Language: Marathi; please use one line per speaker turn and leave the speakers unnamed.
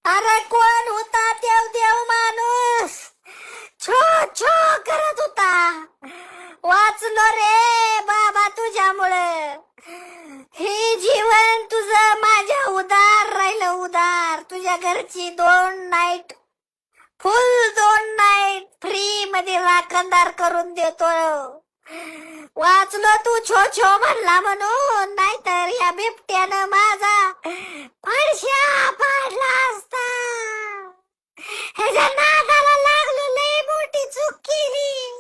अरे कोण होता देव देव माणूस छो छो करत होता. वाचलो रे बाबा तुझ्यामुळे. हे जीवन तुझं माझ्या उदार राहिलं उदार. तुझ्या घरची 2 नाईट फुल 2 नाईट फ्री मध्ये राखणदार करून देतो. वाचलो तू छो छो म्हणला म्हणून, नाहीतर या बिबट्यानं माझा फडशा पाडला असता. ह्याच्या नादाला लागलो लय मोठी चूक केली.